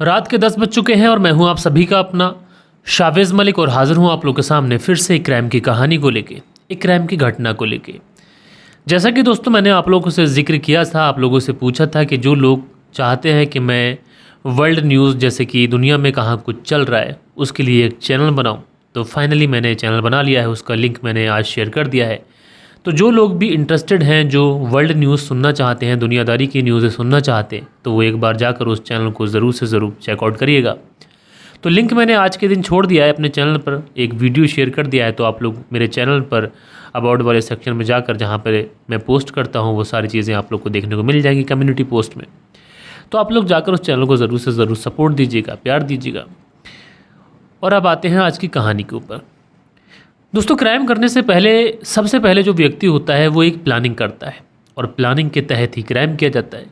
रात के 10 बज चुके हैं और मैं हूं आप सभी का अपना शावेज़ मलिक और हाज़िर हूं आप लोगों के सामने फिर से एक क्राइम की कहानी को लेके, एक क्राइम की घटना को लेके। जैसा कि दोस्तों मैंने आप लोगों से ज़िक्र किया था, आप लोगों से पूछा था कि जो लोग चाहते हैं कि मैं वर्ल्ड न्यूज़ जैसे कि दुनिया में कहाँ कुछ चल रहा है उसके लिए एक चैनल बनाऊँ, तो फाइनली मैंने चैनल बना लिया है। उसका लिंक मैंने आज शेयर कर दिया है। तो जो लोग भी इंटरेस्टेड हैं, जो वर्ल्ड न्यूज़ सुनना चाहते हैं, दुनियादारी की न्यूज़ें सुनना चाहते हैं, तो वो एक बार जाकर उस चैनल को ज़रूर से ज़रूर चेकआउट करिएगा। तो लिंक मैंने आज के दिन छोड़ दिया है अपने चैनल पर, एक वीडियो शेयर कर दिया है। तो आप लोग मेरे चैनल पर अबाउट वाले सेक्शन में जाकर, जहाँ पर मैं पोस्ट करता हूँ, वो सारी चीज़ें आप लोग को देखने को मिल जाएंगी कम्युनिटी पोस्ट में। तो आप लोग जाकर उस चैनल को ज़रूर से ज़रूर सपोर्ट दीजिएगा, प्यार दीजिएगा। और अब आते हैं आज की कहानी के ऊपर। दोस्तों, क्राइम करने से पहले सबसे पहले जो व्यक्ति होता है वो एक प्लानिंग करता है और प्लानिंग के तहत ही क्राइम किया जाता है।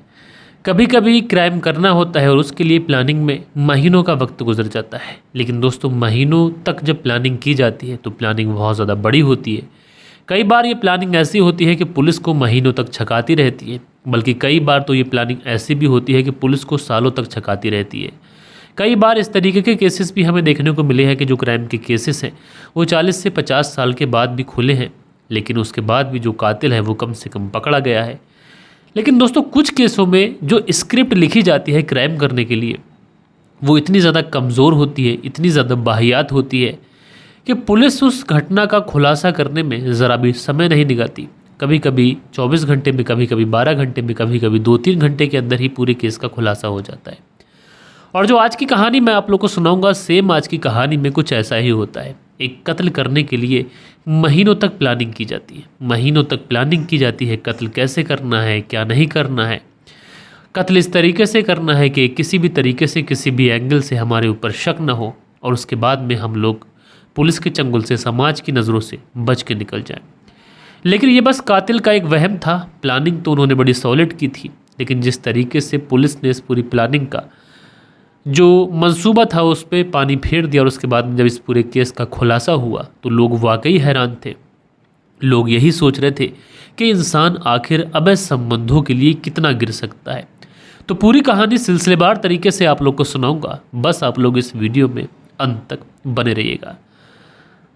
कभी कभी क्राइम करना होता है और उसके लिए प्लानिंग में महीनों का वक्त गुजर जाता है। लेकिन दोस्तों, महीनों तक जब प्लानिंग की जाती है तो प्लानिंग बहुत ज़्यादा बड़ी होती है। कई बार ये प्लानिंग ऐसी होती है कि पुलिस को महीनों तक छकाती रहती है, बल्कि कई बार तो ये प्लानिंग ऐसी भी होती है कि पुलिस को सालों तक छकाती रहती है। कई बार इस तरीके के केसेस भी हमें देखने को मिले हैं कि जो क्राइम के केसेस हैं वो 40 से 50 साल के बाद भी खुले हैं, लेकिन उसके बाद भी जो कातिल है वो कम से कम पकड़ा गया है। लेकिन दोस्तों, कुछ केसों में जो स्क्रिप्ट लिखी जाती है क्राइम करने के लिए, वो इतनी ज़्यादा कमज़ोर होती है, इतनी ज़्यादा वाहियात होती है कि पुलिस उस घटना का खुलासा करने में ज़रा भी समय नहीं निकालती। कभी कभी 24 घंटे में, कभी कभी 12 घंटे में, कभी कभी 2-3 घंटे के अंदर ही पूरे केस का खुलासा हो जाता है। और जो आज की कहानी मैं आप लोग को सुनाऊंगा, सेम आज की कहानी में कुछ ऐसा ही होता है। एक कत्ल करने के लिए महीनों तक प्लानिंग की जाती है, महीनों तक प्लानिंग की जाती है। कत्ल कैसे करना है, क्या नहीं करना है। कत्ल इस तरीके से करना है कि किसी भी तरीके से, किसी भी एंगल से हमारे ऊपर शक न हो और उसके बाद में हम लोग पुलिस के चंगुल से, समाज की नज़रों से बच के निकल जाएं। लेकिन ये बस कातिल का एक वहम था। प्लानिंग तो उन्होंने बड़ी सॉलिड की थी, लेकिन जिस तरीके से पुलिस ने इस पूरी प्लानिंग का जो मंसूबा था उस पर पानी फेर दिया और उसके बाद में जब इस पूरे केस का खुलासा हुआ तो लोग वाकई हैरान थे। लोग यही सोच रहे थे कि इंसान आखिर अवैध संबंधों के लिए कितना गिर सकता है। तो पूरी कहानी सिलसिलेवार तरीके से आप लोग को सुनाऊंगा, बस आप लोग इस वीडियो में अंत तक बने रहिएगा।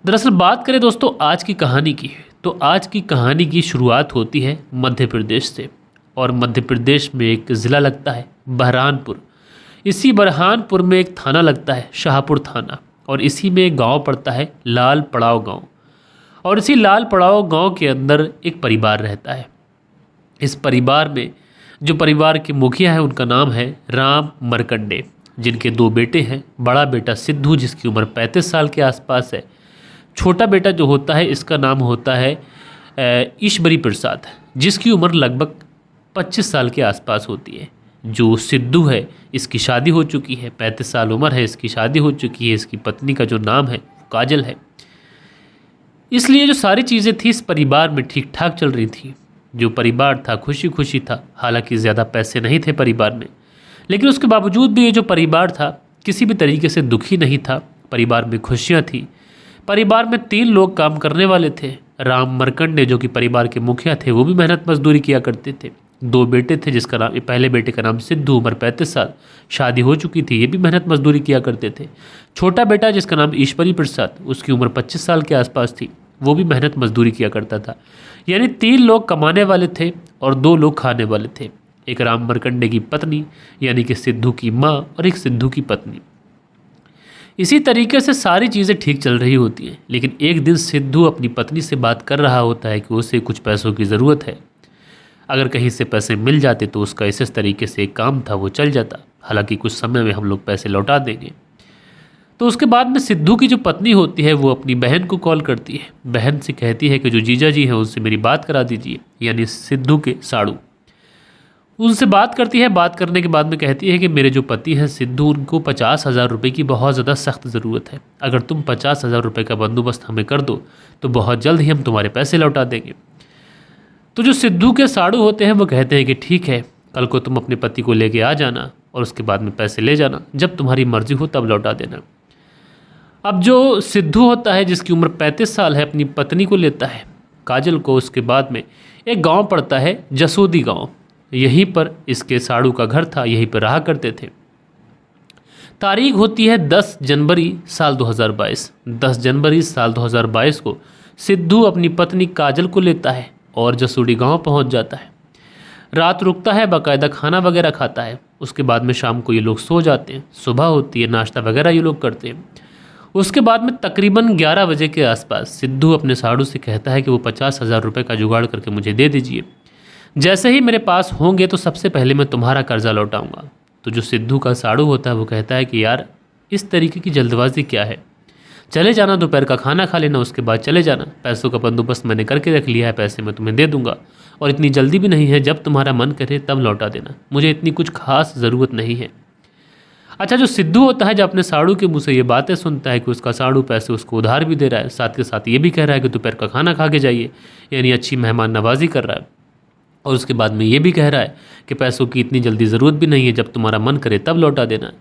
दरअसल बात करें दोस्तों आज की कहानी की, तो आज की कहानी की शुरुआत होती है मध्य प्रदेश से। और मध्य प्रदेश में एक ज़िला लगता है बहरानपुर। इसी बरहानपुर में एक थाना लगता है शाहपुर थाना, और इसी में एक गांव पड़ता है लाल पड़ाव गांव। और इसी लाल पड़ाव गांव के अंदर एक परिवार रहता है। इस परिवार में जो परिवार के मुखिया है उनका नाम है राम मरकंडे, जिनके 2 बेटे हैं। बड़ा बेटा सिद्धू, जिसकी उम्र 35 साल के आसपास है। छोटा बेटा जो होता है इसका नाम होता है ईश्वरी प्रसाद, जिसकी उम्र लगभग 25 साल के आसपास होती है। जो सिद्धू है इसकी शादी हो चुकी है, 35 साल उम्र है, इसकी शादी हो चुकी है। इसकी पत्नी का जो नाम है काजल है। इसलिए जो सारी चीज़ें थी इस परिवार में ठीक ठाक चल रही थी। जो परिवार था खुशी खुशी था। हालांकि ज़्यादा पैसे नहीं थे परिवार में, लेकिन उसके बावजूद भी ये जो परिवार था किसी भी तरीके से दुखी नहीं था। परिवार में खुशियाँ थी। परिवार में 3 लोग काम करने वाले थे। राम मरकंडे जो कि परिवार के मुखिया थे, वो भी मेहनत मजदूरी किया करते थे। 2 बेटे थे, जिसका नाम, पहले बेटे का नाम सिद्धू, उम्र 35 साल, शादी हो चुकी थी, ये भी मेहनत मजदूरी किया करते थे। छोटा बेटा जिसका नाम ईश्वरी प्रसाद, उसकी उम्र 25 साल के आसपास थी, वो भी मेहनत मजदूरी किया करता था। यानी 3 लोग कमाने वाले थे और 2 लोग खाने वाले थे। एक राम मरकंडे की पत्नी यानी कि सिद्धू की माँ और एक सिद्धू की पत्नी। इसी तरीके से सारी चीज़ें ठीक चल रही होती हैं। लेकिन एक दिन सिद्धू अपनी पत्नी से बात कर रहा होता है कि उसे कुछ पैसों की ज़रूरत है। अगर कहीं से पैसे मिल जाते तो उसका इस तरीके से एक काम था वो चल जाता। हालांकि कुछ समय में हम लोग पैसे लौटा देंगे। तो उसके बाद में सिद्धू की जो पत्नी होती है वो अपनी बहन को कॉल करती है। बहन से कहती है कि जो जीजा जी हैं उनसे मेरी बात करा दीजिए, यानी सिद्धू के साड़ू। उनसे बात करती है। बात करने के बाद में कहती है कि मेरे जो पति हैं सिद्धू, उनको 50,000 रुपये की बहुत ज़्यादा सख्त ज़रूरत है। अगर तुम 50,000 रुपये का बंदोबस्त हमें कर दो तो बहुत जल्द ही हम तुम्हारे पैसे लौटा देंगे। तो जो सिद्धू के साड़ू होते हैं वो कहते हैं कि ठीक है, कल को तुम अपने पति को लेके आ जाना और उसके बाद में पैसे ले जाना, जब तुम्हारी मर्जी हो तब लौटा देना। अब जो सिद्धू होता है जिसकी उम्र 35 साल है, अपनी पत्नी को लेता है काजल को। उसके बाद में एक गांव पड़ता है जसोदी गांव, यहीं पर इसके साड़ू का घर था, यहीं पर रहा करते थे। तारीख होती है 10 जनवरी साल 2022। 10 जनवरी साल 2022 को सिद्धू अपनी पत्नी काजल को लेता है और जसूड़ी गांव पहुंच जाता है। रात रुकता है, बाकायदा खाना वगैरह खाता है। उसके बाद में शाम को ये लोग सो जाते हैं। सुबह होती है, नाश्ता वगैरह ये लोग करते हैं। उसके बाद में तकरीबन 11 बजे के आसपास सिद्धू अपने साड़ू से कहता है कि वो 50,000 रुपये का जुगाड़ करके मुझे दे दीजिए। जैसे ही मेरे पास होंगे तो सबसे पहले मैं तुम्हारा कर्जा लौटाऊंगा। तो जो सिद्धू का साड़ू होता है वो कहता है कि यार इस तरीके की जल्दबाजी क्या है, चले जाना, दोपहर का खाना खा लेना, उसके बाद चले जाना। पैसों का बंदोबस्त मैंने करके रख लिया है, पैसे मैं तुम्हें दे दूंगा और इतनी जल्दी भी नहीं है, जब तुम्हारा मन करे तब लौटा देना, मुझे इतनी कुछ खास ज़रूरत नहीं है। अच्छा, जो सिद्धू होता है, जब अपने साड़ू के मुँह से ये बातें सुनता है कि उसका साड़ू पैसे उसको उधार भी दे रहा है, साथ के साथ ये भी कह रहा है कि दोपहर का खाना खा के जाइए, यानी अच्छी मेहमान नवाजी कर रहा है, और उसके बाद में ये भी कह रहा है कि पैसों की इतनी जल्दी ज़रूरत भी नहीं है, जब तुम्हारा मन करे तब लौटा देना।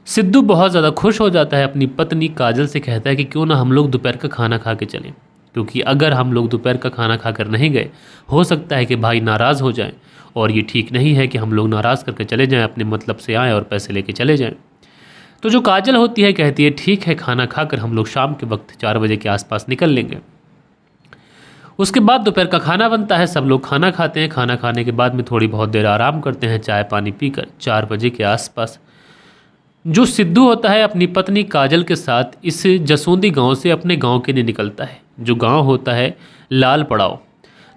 सिद्धू बहुत ज़्यादा खुश हो जाता है। अपनी पत्नी काजल से कहता है कि क्यों ना हम लोग दोपहर का खाना खा के चलें, क्योंकि अगर हम लोग दोपहर का खाना खाकर नहीं गए, हो सकता है कि भाई नाराज़ हो जाएं, और ये ठीक नहीं है कि हम लोग नाराज़ करके चले जाएं, अपने मतलब से आएँ और पैसे लेके चले जाएं। तो जो काजल होती है कहती है ठीक है, खाना खाकर हम लोग शाम के वक्त 4 बजे के आसपास निकल लेंगे। उसके बाद दोपहर का खाना बनता है, सब लोग खाना खाते हैं। खाना खाने के बाद में थोड़ी बहुत देर आराम करते हैं, चाय पानी पीकर 4 बजे के आसपास जो सिद्धू होता है अपनी पत्नी काजल के साथ इस जसोंदी गांव से अपने गांव के लिए निकलता है। जो गांव होता है लाल पड़ाव,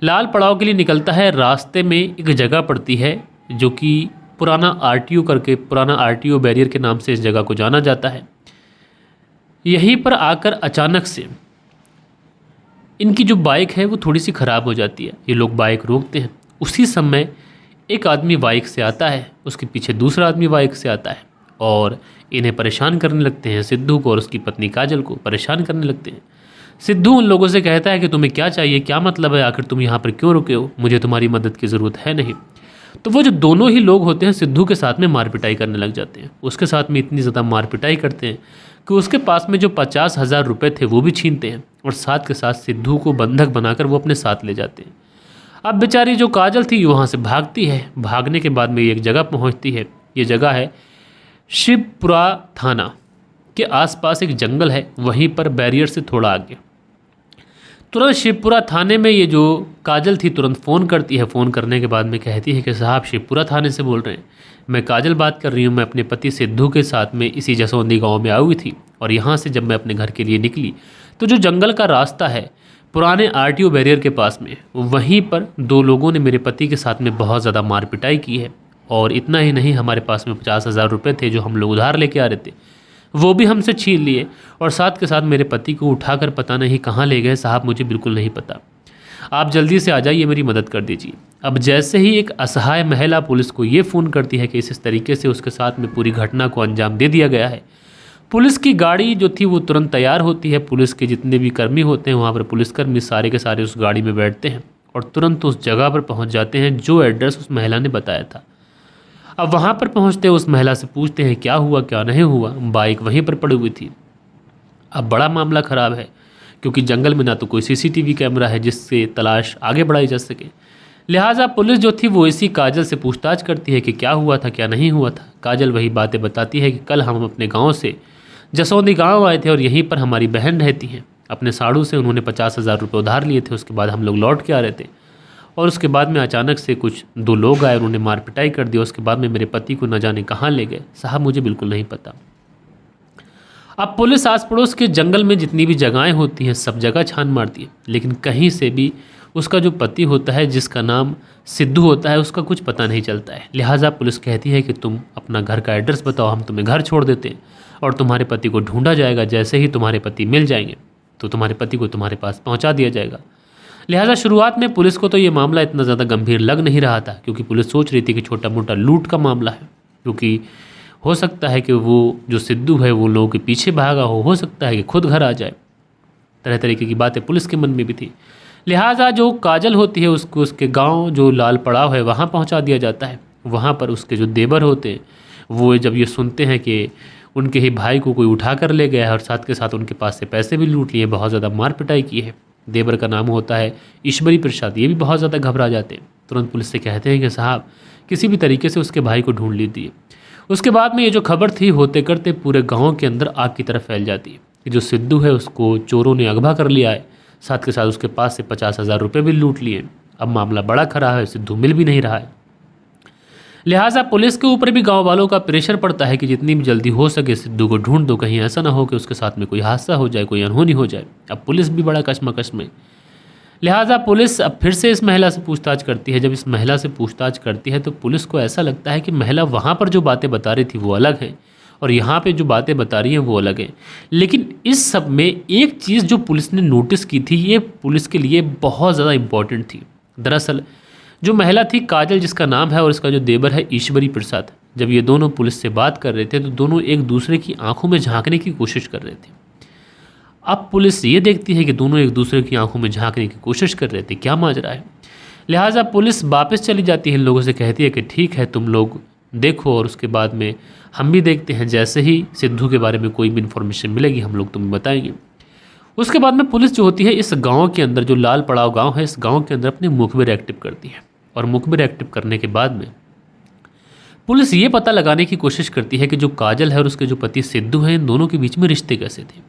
लाल पड़ाव के लिए निकलता है। रास्ते में एक जगह पड़ती है जो कि पुराना आरटीओ करके, पुराना आरटीओ बैरियर के नाम से इस जगह को जाना जाता है। यहीं पर आकर अचानक से इनकी जो बाइक है वो थोड़ी सी ख़राब हो जाती है। ये लोग बाइक रोकते हैं। उसी समय एक आदमी बाइक से आता है, उसके पीछे दूसरा आदमी बाइक से आता है और इन्हें परेशान करने लगते हैं। सिद्धू को और उसकी पत्नी काजल को परेशान करने लगते हैं। सिद्धू उन लोगों से कहता है कि तुम्हें क्या चाहिए, क्या मतलब है, आखिर तुम यहाँ पर क्यों रुके हो, मुझे तुम्हारी मदद की ज़रूरत है नहीं। तो वो जो दोनों ही लोग होते हैं सिद्धू के साथ में मारपिटाई करने लग जाते हैं। उसके साथ में इतनी ज़्यादा मारपिटाई करते हैं कि उसके पास में जो 50,000 रुपये थे वो भी छीनते हैं और साथ के साथ सिद्धू को बंधक बनाकर वो अपने साथ ले जाते हैं। अब बेचारी जो काजल थी वहाँ से भागती है। भागने के बाद में ये एक जगह पहुँचती है। ये जगह है शिवपुरा थाना के आसपास एक जंगल है, वहीं पर बैरियर से थोड़ा आगे। तुरंत शिवपुरा थाने में ये जो काजल थी तुरंत फ़ोन करती है। फ़ोन करने के बाद में कहती है कि साहब शिवपुरा थाने से बोल रहे हैं, मैं काजल बात कर रही हूँ। मैं अपने पति सिद्धू के साथ में इसी जसोंदी गांव में आई हुई थी और यहाँ से जब मैं अपने घर के लिए निकली तो जो जंगल का रास्ता है पुराने आरटीओ बैरियर के पास में, वहीं पर 2 लोगों ने मेरे पति के साथ में बहुत ज़्यादा मारपिटाई की है। और इतना ही नहीं, हमारे पास में 50,000 रुपये थे जो हम लोग उधार लेके आ रहे थे, वो भी हमसे छीन लिए और साथ के साथ मेरे पति को उठाकर पता नहीं कहाँ ले गए। साहब मुझे बिल्कुल नहीं पता, आप जल्दी से आ जाइए, मेरी मदद कर दीजिए। अब जैसे ही एक असहाय महिला पुलिस को ये फ़ोन करती है कि इस तरीके से उसके साथ में पूरी घटना को अंजाम दे दिया गया है, पुलिस की गाड़ी जो थी वो तुरंत तैयार होती है। पुलिस के जितने भी कर्मी होते हैं वहाँ पर पुलिसकर्मी सारे के सारे उस गाड़ी में बैठते हैं और तुरंत उस जगह पर पहुँच जाते हैं जो एड्रेस उस महिला ने बताया था। अब वहाँ पर पहुँचते उस महिला से पूछते हैं क्या हुआ क्या नहीं हुआ। बाइक वहीं पर पड़ी हुई थी। अब बड़ा मामला ख़राब है क्योंकि जंगल में ना तो कोई सीसीटीवी कैमरा है जिससे तलाश आगे बढ़ाई जा सके। लिहाजा पुलिस जो थी वो इसी काजल से पूछताछ करती है कि क्या हुआ था क्या नहीं हुआ था। काजल वही बातें बताती है कि कल हम अपने गांव से जसोंदी गांव आए थे और यहीं पर हमारी बहन रहती हैं। अपने साड़ू से उन्होंने 50,000 रुपये उधार लिए थे। उसके बाद हम लोग लौट के आ रहे थे और उसके बाद में अचानक से कुछ 2 लोग आए, उन्होंने मारपिटाई कर दी। उसके बाद में मेरे पति को न जाने कहाँ ले गए। साहब मुझे बिल्कुल नहीं पता। अब पुलिस आस पड़ोस के जंगल में जितनी भी जगहें होती हैं सब जगह छान मारती है, लेकिन कहीं से भी उसका जो पति होता है जिसका नाम सिद्धू होता है उसका कुछ पता नहीं चलता है। लिहाजा पुलिस कहती है कि तुम अपना घर का एड्रेस बताओ, हम तुम्हें घर छोड़ देते हैं और तुम्हारे पति को ढूंढा जाएगा। जैसे ही तुम्हारे पति मिल जाएंगे तो तुम्हारे पति को तुम्हारे पास पहुंचा दिया जाएगा। लिहाजा शुरुआत में पुलिस को तो ये मामला इतना ज़्यादा गंभीर लग नहीं रहा था क्योंकि पुलिस सोच रही थी कि छोटा मोटा लूट का मामला है, क्योंकि हो सकता है कि वो जो सिद्धू है वो लोगों के पीछे भागा हो सकता है कि खुद घर आ जाए। तरह तरीके की बातें पुलिस के मन में भी थी। लिहाजा जो काजल होती है उसको उसके गांव जो लाल पड़ाव है वहाँ पहुँचा दिया जाता है। वहाँ पर उसके जो देवर होते हैं वो जब ये सुनते हैं कि उनके ही भाई को कोई उठा कर ले गया है और साथ के साथ उनके पास से पैसे भी लूट लिए, बहुत ज़्यादा मार पिटाई की है। देवर का नाम होता है ईश्वरी प्रसाद। ये भी बहुत ज़्यादा घबरा जाते हैं। तुरंत पुलिस से कहते हैं कि साहब किसी भी तरीके से उसके भाई को ढूंढ लीजिए। उसके बाद में ये जो खबर थी होते करते पूरे गांव के अंदर आग की तरफ फैल जाती है कि जो सिद्धू है उसको चोरों ने अगवा कर लिया है, साथ के साथ उसके पास से 50,000 रुपये भी लूट लिए। अब मामला बड़ा खरा है, सिद्धू मिल भी नहीं रहा है। लिहाजा पुलिस के ऊपर भी गांव वालों का प्रेशर पड़ता है कि जितनी भी जल्दी हो सके सिद्धू को ढूंढ दो, कहीं ऐसा ना हो कि उसके साथ में कोई हादसा हो जाए, कोई अनहोनी हो जाए। अब पुलिस भी बड़ा कश्मकश में। लिहाजा पुलिस अब फिर से इस महिला से पूछताछ करती है। जब इस महिला से पूछताछ करती है तो पुलिस को ऐसा लगता है कि महिला वहाँ पर जो बातें बता रही थी वो अलग है और यहाँ पे जो बातें बता रही हैं वो अलग है। लेकिन इस सब में एक चीज़ जो पुलिस ने नोटिस की थी, ये पुलिस के लिए बहुत ज़्यादा इम्पॉर्टेंट थी। दरअसल जो महिला थी काजल जिसका नाम है और इसका जो देवर है ईश्वरी प्रसाद, जब ये दोनों पुलिस से बात कर रहे थे तो दोनों एक दूसरे की आंखों में झांकने की कोशिश कर रहे थे। अब पुलिस ये देखती है कि दोनों एक दूसरे की आंखों में झांकने की कोशिश कर रहे थे, क्या माजरा है। लिहाजा पुलिस वापस चली जाती है, इन लोगों से कहती है कि ठीक है तुम लोग देखो और उसके बाद में हम भी देखते हैं, जैसे ही सिद्धू के बारे में कोई भी इन्फॉर्मेशन मिलेगी हम लोग तुम्हें बताएंगे। उसके बाद में पुलिस जो होती है इस गांव के अंदर, जो लाल पड़ाव गांव है, इस गांव के अंदर अपने मुखबिर एक्टिव करती है और मुखबिर एक्टिव करने के बाद में पुलिस ये पता लगाने की कोशिश करती है कि जो काजल है और उसके जो पति सिद्धू हैं, इन दोनों के बीच में रिश्ते कैसे थे।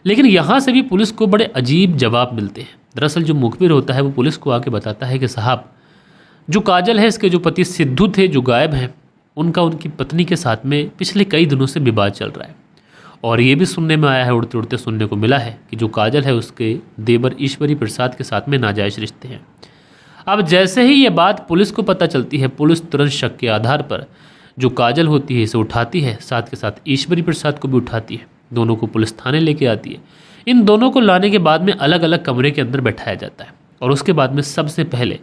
लेकिन यहाँ से भी पुलिस को बड़े अजीब जवाब मिलते हैं। दरअसल जो मुखबिर होता है वो पुलिस को आके बताता है कि साहब जो काजल है इसके जो पति सिद्धू थे जो गायब हैं, उनका उनकी पत्नी के साथ में पिछले कई दिनों से विवाद चल रहा है। और ये भी सुनने में आया है, उड़ते उड़ते सुनने को मिला है कि जो काजल है उसके देवर ईश्वरी प्रसाद के साथ में नाजायज़ रिश्ते हैं। अब जैसे ही ये बात पुलिस को पता चलती है, पुलिस तुरंत शक के आधार पर जो काजल होती है इसे उठाती है, साथ के साथ ईश्वरी प्रसाद को भी उठाती है। दोनों को पुलिस थाने लेके आती है। इन दोनों को लाने के बाद में अलग अलग कमरे के अंदर बैठाया जाता है और उसके बाद में सबसे पहले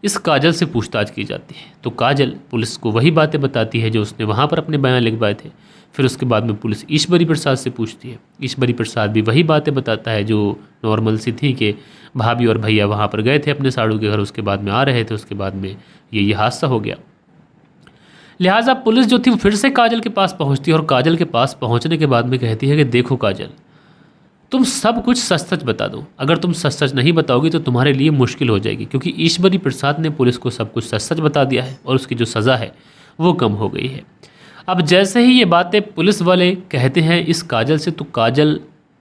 इस काजल से पूछताछ की जाती है। तो काजल पुलिस को वही बातें बताती है जो उसने वहाँ पर अपने बयान लिखवाए थे। फिर उसके बाद में पुलिस ईश्वरी प्रसाद से पूछती है, ईश्वरी प्रसाद भी वही बातें बताता है जो नॉर्मल सी थी कि भाभी और भैया वहाँ पर गए थे अपने साड़ू के घर, उसके बाद में आ रहे थे, उसके बाद में ये हादसा हो गया। लिहाजा पुलिस जो थी वो फिर से काजल के पास पहुंचती है और काजल के पास पहुंचने के बाद में कहती है कि देखो काजल, तुम सब कुछ सच सच बता दो। अगर तुम सच सच नहीं बताओगी तो तुम्हारे लिए मुश्किल हो जाएगी, क्योंकि ईश्वरी प्रसाद ने पुलिस को सब कुछ सच सच बता दिया है और उसकी जो सज़ा है वो कम हो गई है। अब जैसे ही ये बातें पुलिस वाले कहते हैं इस काजल से, तो काजल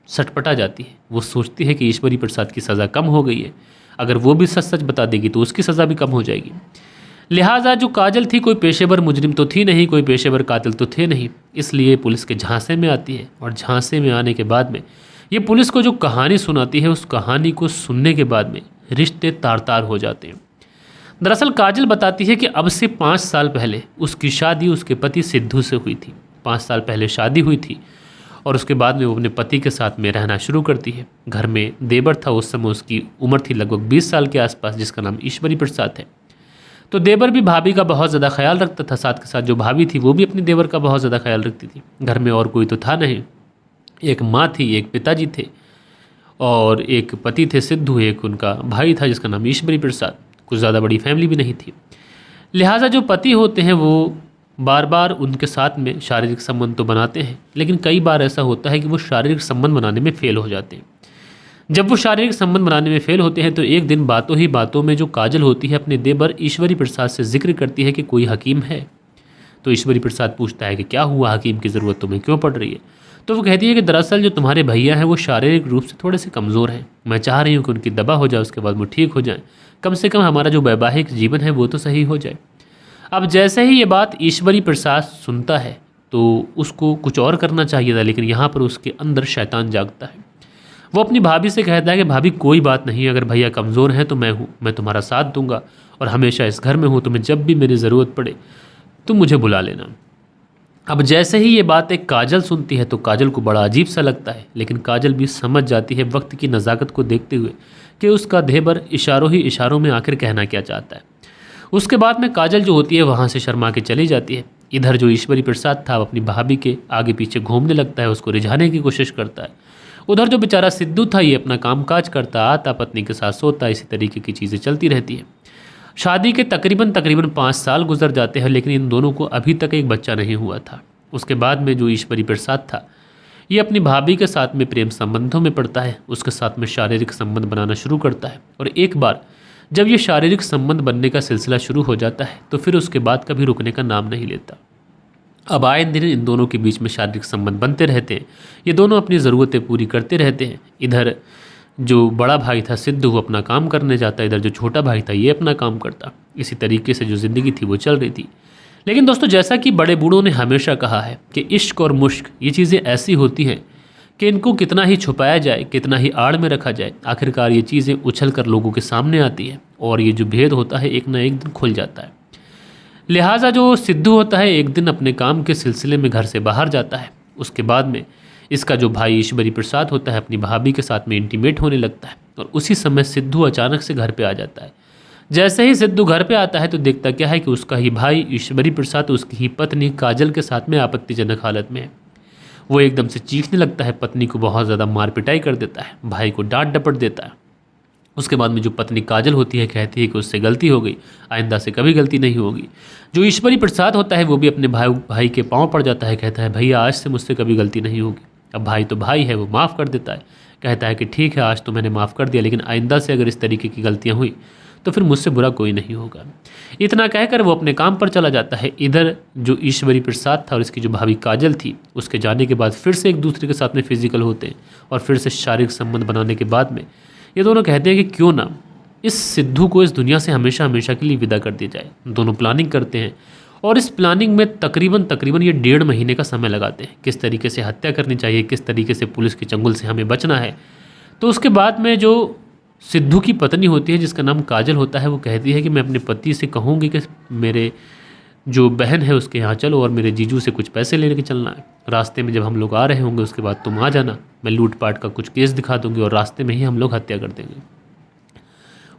सटपटा जाती है। वो सोचती है कि ईश्वरी प्रसाद की सज़ा कम हो गई है, अगर वो भी सच सच बता देगी तो उसकी सज़ा भी कम हो जाएगी। लिहाजा जो काजल थी कोई पेशेवर मुजरिम तो थी नहीं, कोई पेशेवर कातिल तो थे नहीं, इसलिए पुलिस के झांसे में आती है। और झांसे में आने के बाद में ये पुलिस को जो कहानी सुनाती है, उस कहानी को सुनने के बाद में रिश्ते तार तार हो जाते हैं। दरअसल काजल बताती है कि अब से 5 साल पहले उसकी शादी उसके पति सिद्धू से हुई थी। 5 साल पहले शादी हुई थी और उसके बाद में वो अपने पति के साथ में रहना शुरू करती है। घर में देवर था, उस समय उसकी उम्र थी लगभग 20 साल के आसपास, जिसका नाम ईश्वरी प्रसाद है। तो देवर भी भाभी का बहुत ज़्यादा ख्याल रखता था, साथ के साथ जो भाभी थी वो भी अपने देवर का बहुत ज़्यादा ख्याल रखती थी। घर में और कोई तो था नहीं, एक माँ थी, एक पिताजी थे और एक पति थे सिद्धू, एक उनका भाई था जिसका नाम ईश्वरी प्रसाद। कुछ ज़्यादा बड़ी फैमिली भी नहीं थी। लिहाजा जो पति होते हैं वो बार बार उनके साथ में शारीरिक संबंध तो बनाते हैं, लेकिन कई बार ऐसा होता है कि वो शारीरिक संबंध बनाने में फ़ेल हो जाते हैं। जब वो शारीरिक संबंध बनाने में फ़ेल होते हैं तो एक दिन बातों ही बातों में जो काजल होती है अपने देवर ईश्वरी प्रसाद से जिक्र करती है कि कोई हकीम है। तो ईश्वरी प्रसाद पूछता है कि क्या हुआ, हकीम की ज़रूरत तुम्हें क्यों पड़ रही है। तो वो कहती है कि दरअसल जो तुम्हारे भैया हैं वो शारीरिक रूप से थोड़े से कमज़ोर हैं, मैं चाह रही हूँ कि उनकी दवा हो जाए, उसके बाद वो ठीक हो जाए, कम से कम हमारा जो वैवाहिक जीवन है वो तो सही हो जाए। अब जैसे ही ये बात ईश्वरी प्रसाद सुनता है तो उसको कुछ और करना चाहिए था, लेकिन यहाँ पर उसके अंदर शैतान जागता है। वो अपनी भाभी से कहता है कि भाभी कोई बात नहीं, अगर भैया कमज़ोर हैं तो मैं हूँ, मैं तुम्हारा साथ दूंगा और हमेशा इस घर में हूँ, तुम्हें जब भी मेरी ज़रूरत पड़े तुम मुझे बुला लेना। अब जैसे ही ये बात एक काजल सुनती है तो काजल को बड़ा अजीब सा लगता है, लेकिन काजल भी समझ जाती है वक्त की नज़ाकत को देखते हुए कि उसका देवर इशारों ही इशारों में आखिर कहना क्या चाहता है। उसके बाद में काजल जो होती है वहाँ से शर्मा के चली जाती है। इधर जो ईश्वरी प्रसाद था अपनी भाभी के आगे पीछे घूमने लगता है, उसको रिझाने की कोशिश करता है। उधर जो बेचारा सिद्धू था ये अपना काम काज करता, आता, पत्नी के साथ सोता, इसी तरीके की चीज़ें चलती रहती हैं। शादी के तकरीबन 5 साल गुजर जाते हैं, लेकिन इन दोनों को अभी तक एक बच्चा नहीं हुआ था। उसके बाद में जो ईश्वरी प्रसाद था ये अपनी भाभी के साथ में प्रेम संबंधों में पड़ता है, उसके साथ में शारीरिक संबंध बनाना शुरू करता है। और एक बार जब ये शारीरिक संबंध बनने का सिलसिला शुरू हो जाता है तो फिर उसके बाद कभी रुकने का नाम नहीं लेता। अब आए दिन इन दोनों के बीच में शारीरिक संबंध बनते रहते हैं। ये दोनों अपनी ज़रूरतें पूरी करते रहते हैं। इधर जो बड़ा भाई था सिद्धू वो अपना काम करने जाता, इधर जो छोटा भाई था ये अपना काम करता। इसी तरीके से जो ज़िंदगी थी वो चल रही थी। लेकिन दोस्तों, जैसा कि बड़े बूढ़ों ने हमेशा कहा है कि इश्क और मुश्क ये चीज़ें ऐसी होती हैं कि इनको कितना ही छुपाया जाए, कितना ही आड़ में रखा जाए, आखिरकार ये चीज़ें उछल कर लोगों के सामने आती है और ये जो भेद होता है एक ना एक दिन खुल जाता है। लिहाजा जो सिद्धू होता है एक दिन अपने काम के सिलसिले में घर से बाहर जाता है। उसके बाद में इसका जो भाई ईश्वरी प्रसाद होता है अपनी भाभी के साथ में इंटीमेट होने लगता है और उसी समय सिद्धू अचानक से घर पे आ जाता है। जैसे ही सिद्धू घर पे आता है तो देखता क्या है कि उसका ही भाई ईश्वरी प्रसाद उसकी ही पत्नी काजल के साथ में आपत्तिजनक हालत में है। वो एकदम से चीखने लगता है, पत्नी को बहुत ज़्यादा मार पिटाई कर देता है, भाई को डांट डपट देता है। उसके बाद में जो पत्नी काजल होती है कहती है कि उससे गलती हो गई, आइंदा से कभी गलती नहीं होगी। जो ईश्वरी प्रसाद होता है वो भी अपने भाई के पाँव पड़ जाता है, कहता है भैया आज से मुझसे कभी गलती नहीं होगी। अब भाई तो भाई है, वो माफ़ कर देता है, कहता है कि ठीक है आज तो मैंने माफ़ कर दिया, लेकिन आइंदा से अगर इस तरीके की गलतियाँ हुई तो फिर मुझसे बुरा कोई नहीं होगा। इतना कहकर वो अपने काम पर चला जाता है। इधर जो ईश्वरी प्रसाद था और इसकी जो भाभी काजल थी उसके जाने के बाद फिर से एक दूसरे के साथ में फिजिकल होते हैं और फिर से शारीरिक संबंध बनाने के बाद में ये दोनों कहते हैं कि क्यों ना इस सिद्धू को इस दुनिया से हमेशा हमेशा के लिए विदा कर दिया जाए। दोनों प्लानिंग करते हैं और इस प्लानिंग में तकरीबन ये 1.5 महीने का समय लगाते हैं। किस तरीके से हत्या करनी चाहिए, किस तरीके से पुलिस के चंगुल से हमें बचना है। तो उसके बाद में जो सिद्धू की पत्नी होती है जिसका नाम काजल होता है वो कहती है कि मैं अपने पति से कहूँगी कि मेरे जो बहन है उसके यहाँ चलो और मेरे जीजू से कुछ पैसे लेने के चलना है। रास्ते में जब हम लोग आ रहे होंगे उसके बाद तुम आ जाना, मैं लूटपाट का कुछ केस दिखा दूंगी और रास्ते में ही हम लोग हत्या कर देंगे।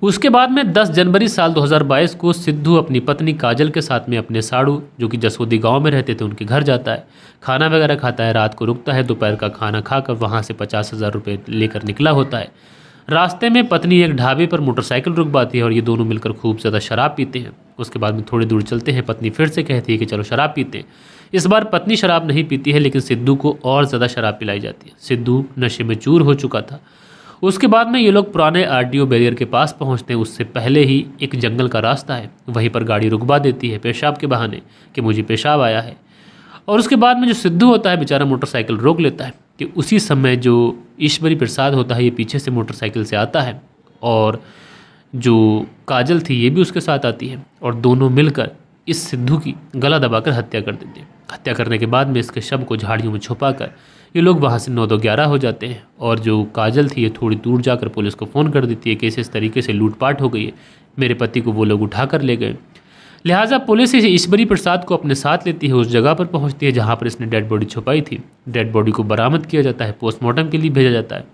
उसके बाद में 10 जनवरी साल 2022 को सिद्धू अपनी पत्नी काजल के साथ में अपने साड़ू जो कि जसोदी गांव में रहते थे उनके घर जाता है, खाना वगैरह खाता है, रात को रुकता है, दोपहर का खाना खाकर वहाँ से 50,000 रुपये लेकर निकला होता है। रास्ते में पत्नी एक ढाबे पर मोटरसाइकिल रुकवाती है और ये दोनों मिलकर खूब ज़्यादा शराब पीते हैं। उसके बाद में थोड़ी दूर चलते हैं, पत्नी फिर से कहती है कि चलो शराब पीते हैं। इस बार पत्नी शराब नहीं पीती है लेकिन सिद्धू को और ज़्यादा शराब पिलाई जाती है। सिद्धू नशे में चूर हो चुका था। उसके बाद में ये लोग पुराने आरटीओ बैरियर के पास पहुंचते हैं। उससे पहले ही एक जंगल का रास्ता है, वहीं पर गाड़ी रुकवा देती है पेशाब के बहाने कि मुझे पेशाब आया है। और उसके बाद में जो सिद्धू होता है बेचारा मोटरसाइकिल रोक लेता है कि उसी समय जो ईश्वरी प्रसाद होता है ये पीछे से मोटरसाइकिल से आता है और जो काजल थी ये भी उसके साथ आती है और दोनों मिलकर इस सिद्धू की गला दबाकर हत्या कर देते हैं। हत्या करने के बाद में इसके शव को झाड़ियों में छुपाकर ये लोग वहाँ से 9-2-11 हो जाते हैं और जो काजल थी ये थोड़ी दूर जाकर पुलिस को फ़ोन कर देती है कि इस तरीके से लूटपाट हो गई है, मेरे पति को वो लोग उठा कर ले गए। लिहाजा पुलिस इस ईश्वरी प्रसाद को अपने साथ लेती है, उस जगह पर पहुंचती है जहां पर इसने डेड बॉडी छुपाई थी। डेड बॉडी को बरामद किया जाता है, पोस्टमार्टम के लिए भेजा जाता है।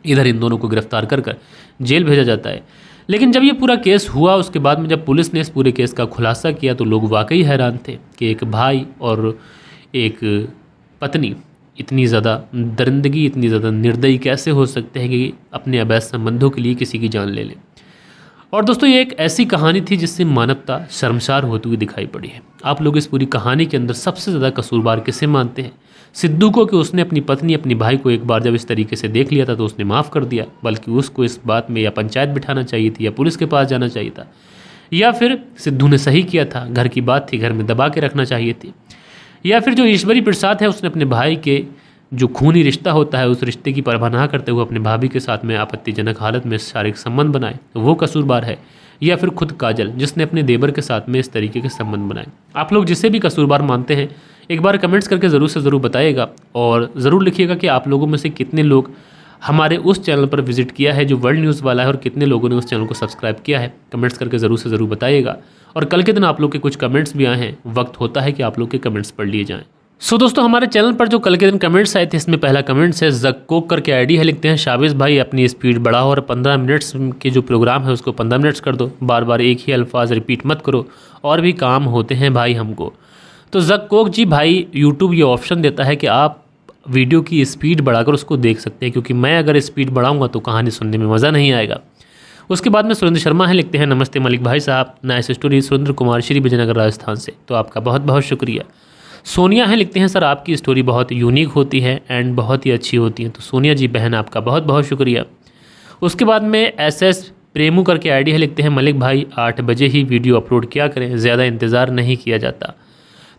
इधर इन दोनों को गिरफ्तार कर जेल भेजा जाता है। लेकिन जब ये पूरा केस हुआ उसके बाद में जब पुलिस ने इस पूरे केस का खुलासा किया तो लोग वाकई हैरान थे कि एक भाई और एक पत्नी इतनी ज़्यादा दरिंदगी, इतनी ज़्यादा निर्दयी कैसे हो सकते हैं कि अपने अवैध संबंधों के लिए किसी की जान ले लें। और दोस्तों ये एक ऐसी कहानी थी जिससे मानवता शर्मसार होती हुई दिखाई पड़ी है। आप लोग इस पूरी कहानी के अंदर सबसे ज़्यादा कसूरवार किसे मानते हैं? सिद्धू को कि उसने अपनी पत्नी अपनी भाई को एक बार जब इस तरीके से देख लिया था तो उसने माफ़ कर दिया, बल्कि उसको इस बात में या पंचायत बिठाना चाहिए थी या पुलिस के पास जाना चाहिए था, या फिर सिद्धू ने सही किया था, घर की बात थी, घर में दबा के रखना चाहिए थी, या फिर जो ईश्वरी प्रसाद है उसने अपने भाई के जो खूनी रिश्ता होता है उस रिश्ते की परवाह ना करते हुए अपने भाभी के साथ में आपत्तिजनक हालत में शारीरिक संबंध बनाए तो वो कसूरवार है, या फिर खुद काजल जिसने अपने देवर के साथ में इस तरीके के संबंध बनाए। आप लोग जिसे भी कसूरवार मानते हैं एक बार कमेंट्स करके ज़रूर से ज़रूर बताइएगा और ज़रूर लिखिएगा कि आप लोगों में से कितने लोग हमारे उस चैनल पर विजिट किया है जो वर्ल्ड न्यूज़ वाला है और कितने लोगों ने उस चैनल को सब्सक्राइब किया है। कमेंट्स करके ज़रूर से ज़रूर बताइएगा। और कल के दिन आप लोग के कुछ कमेंट्स भी आए हैं, वक्त होता है कि आप लोग के कमेंट्स पढ़ लिए जाएँ। सो दोस्तों हमारे चैनल पर जो कल के दिन कमेंट्स आए थे इसमें पहला कमेंट्स है जक्कोक करके आईडी है, लिखते हैं शाबिज़ भाई अपनी स्पीड बढ़ाओ और 15 मिनट्स के जो प्रोग्राम है उसको 15 मिनट्स कर दो, बार बार एक ही अल्फाज रिपीट मत करो, और भी काम होते हैं भाई हमको। तो जक्कोक जी भाई यूट्यूब ये ऑप्शन देता है कि आप वीडियो की स्पीड बढ़ाकर उसको देख सकते हैं, क्योंकि मैं अगर स्पीड बढ़ाऊँगा तो कहानी सुनने में मज़ा नहीं आएगा। उसके बाद में सुरेंद्र शर्मा है, लिखते हैं नमस्ते मलिक भाई साहब, नाइस स्टोरी, सुरेंद्र कुमार, श्री विजयनगर राजस्थान से, तो आपका बहुत बहुत शुक्रिया। सोनिया है, लिखते हैं सर आपकी स्टोरी बहुत यूनिक होती है एंड बहुत ही अच्छी होती है, तो सोनिया जी बहन आपका बहुत बहुत शुक्रिया। उसके बाद में SS प्रेमू करके आईडी है, लिखते हैं मलिक भाई 8 बजे ही वीडियो अपलोड किया करें, ज़्यादा इंतज़ार नहीं किया जाता।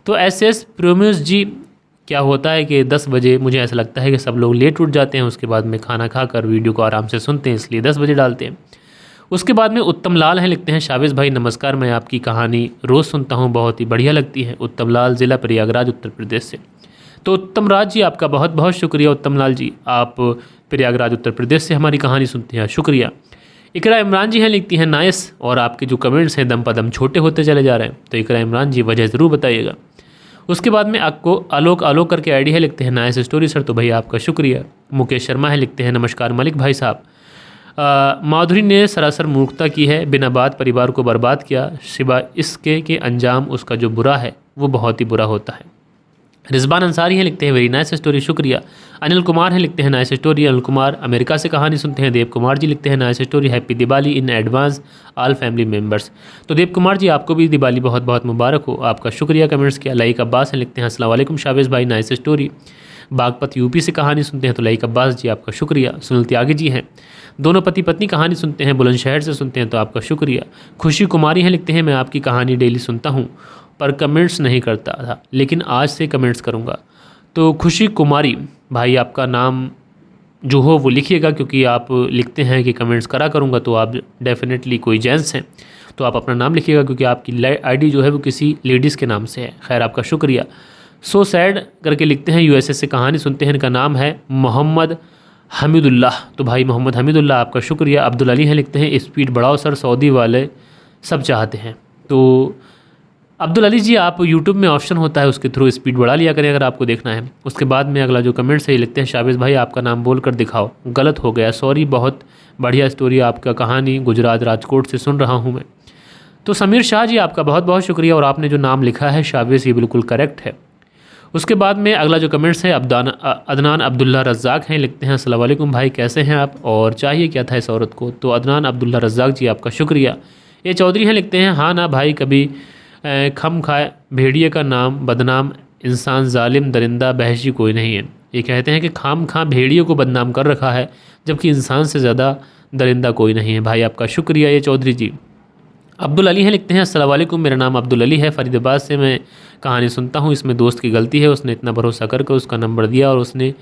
तो SS प्रोम्यूस जी, क्या होता है कि 10 बजे मुझे ऐसा लगता है कि सब लोग लेट उठ जाते हैं, उसके बाद में खाना खाकर वीडियो को आराम से सुनते हैं, इसलिए 10 बजे डालते हैं। उसके बाद में उत्तम लाल हैं, लिखते हैं शावेज़ भाई नमस्कार, मैं आपकी कहानी रोज़ सुनता हूँ, बहुत ही बढ़िया लगती है। उत्तम लाल, ज़िला प्रयागराज, उत्तर प्रदेश से। तो उत्तम राज जी, आपका बहुत बहुत शुक्रिया उत्तम लाल जी, आप प्रयागराज उत्तर प्रदेश से हमारी कहानी सुनते हैं, शुक्रिया। इकरा इमरान जी हैं, लिखती हैं नाइस, और आपके जो कमेंट्स हैं दम पदम छोटे होते चले जा रहे हैं। तो इकरा इमरान जी वजह ज़रूर बताइएगा। उसके बाद में आपको आलोक करके आईडी है, लिखते हैं नाइस स्टोरी सर, तो भाई आपका शुक्रिया। मुकेश शर्मा है, लिखते हैं नमस्कार मलिक भाई साहब, माधुरी ने सरासर मूर्खता की है, बिना बात परिवार को बर्बाद किया, सिवा इसके कि अंजाम उसका जो बुरा है वो बहुत ही बुरा होता है। रिजवान अंसारी हैं, लिखते हैं वेरी नाइस स्टोरी, शुक्रिया। अनिल कुमार हैं, लिखते हैं nice story, Anil Kumar America से कहानी सुनते हैं। देव कुमार जी लिखते हैं nice story, happy Diwali in advance all family members. तो देव कुमार जी, आपको भी दिवाली बहुत बहुत मुबारक हो, आपका शुक्रिया कमेंट्स किया। लाइक अब्बास हैं, लिखते हैं अस्सलाम वालेकुम शावेज़ भाई, नाइस स्टोरी। बागपत यूपी से कहानी सुनते हैं, तो लाइक अब्बास जी आपका शुक्रिया। सुनील त्यागी जी हैं, दोनों पति पत्नी कहानी सुनते हैं, बुलंदशहर से सुनते हैं, तो आपका शुक्रिया। खुशी कुमारी हैं, लिखते हैं मैं आपकी कहानी डेली सुनता हूँ पर कमेंट्स नहीं करता था, लेकिन आज से कमेंट्स करूँगा। तो खुशी कुमारी भाई, आपका नाम जो हो वो लिखिएगा, क्योंकि आप लिखते हैं कि कमेंट्स करा करूँगा, तो आप डेफिनेटली कोई जेंट्स हैं, तो आप अपना नाम लिखिएगा, क्योंकि आपकी आईडी जो है वो किसी लेडीज़ के नाम से है। खैर, आपका शुक्रिया। सो सैड करके लिखते हैं USA से कहानी सुनते हैं, इनका नाम है मोहम्मद हमीदुल्लाह, तो भाई मोहम्मद हमीदुल्लाह आपका शुक्रिया। अब्दुल अली हैं, लिखते हैं स्पीड बढ़ाओ सर, सऊदी वाले सब चाहते हैं। तो अब्दुल अली जी, आप YouTube में ऑप्शन होता है, उसके थ्रू स्पीड बढ़ा लिया करें अगर आपको देखना है। उसके बाद में अगला जो कमेंट्स है ये लिखते हैं शावेज़ भाई आपका नाम बोल कर दिखाओ, गलत हो गया, सॉरी, बहुत बढ़िया स्टोरी आपका, कहानी गुजरात राजकोट से सुन रहा हूँ मैं। तो समीर शाह जी, आपका बहुत बहुत शुक्रिया, और आपने जो नाम लिखा है शावेज़, ये बिल्कुल करेक्ट है। उसके बाद में अगला जो कमेंट्स है अदनान अब्दुल्ला रज़ाक हैं, लिखते हैं अस्सलाम वालेकुम भाई, कैसे हैं आप और चाहिए क्या था इस औरत को। तो अदनान अब्दुल्ला रज़ाक जी, आपका शुक्रिया। ये चौधरी हैं, लिखते हैं हाँ ना भाई, कभी खम खाए भेड़िए का नाम बदनाम, इंसान जालिम दरिंदा बहशी कोई नहीं है। ये कहते हैं कि खाम खा भेड़िए को बदनाम कर रखा है, जबकि इंसान से ज़्यादा दरिंदा कोई नहीं है। भाई आपका शुक्रिया ये चौधरी जी। अब्दुल अली हैं, लिखते हैं अस्सलाम वालेकुम, मेरा नाम अब्दुल अली है, फरीदाबाद से मैं कहानी सुनता हूँ, इसमें दोस्त की गलती है, उसने इतना भरोसा करके उसका नंबर दिया और उसने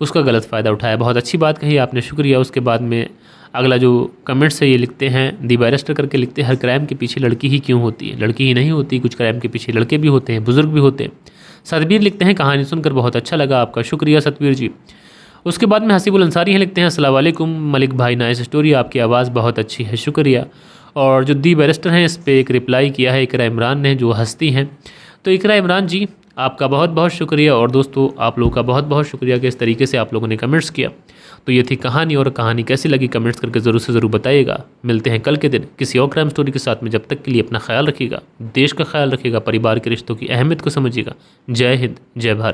उसका गलत फ़ायदा उठाया। बहुत अच्छी बात कही आपने, शुक्रिया। उसके बाद में अगला जो कमेंट्स है ये लिखते हैं दी बैरिस्टर करके, लिखते हैं हर क्राइम के पीछे लड़की ही क्यों होती है, लड़की ही नहीं होती, कुछ क्राइम के पीछे लड़के भी होते हैं, बुज़ुर्ग भी होते हैं। सतबीर लिखते हैं कहानी सुनकर बहुत अच्छा लगा, आपका शुक्रिया सतबीर जी। उसके बाद में हसीबुल अंसारी हैं, लिखते हैं अस्सलाम वालेकुम मलिक भाई, नाइस स्टोरी, आपकी आवाज़ बहुत अच्छी है, शुक्रिया। और जो दी बैरिस्टर हैं इस पर एक रिप्लाई किया है इकरा इमरान ने, जो हस्ती हैं। तो इकरा इमरान जी, आपका बहुत बहुत शुक्रिया, और दोस्तों आप लोगों का बहुत बहुत शुक्रिया कि इस तरीके से आप लोगों ने कमेंट्स किया। तो ये थी कहानी, और कहानी कैसी लगी कमेंट्स करके ज़रूर से ज़रूर बताइएगा। मिलते हैं कल के दिन किसी और क्राइम स्टोरी के साथ में, जब तक के लिए अपना ख्याल रखिएगा, देश का ख्याल रखिएगा, परिवार के रिश्तों की अहमियत को समझिएगा। जय हिंद, जय भारत।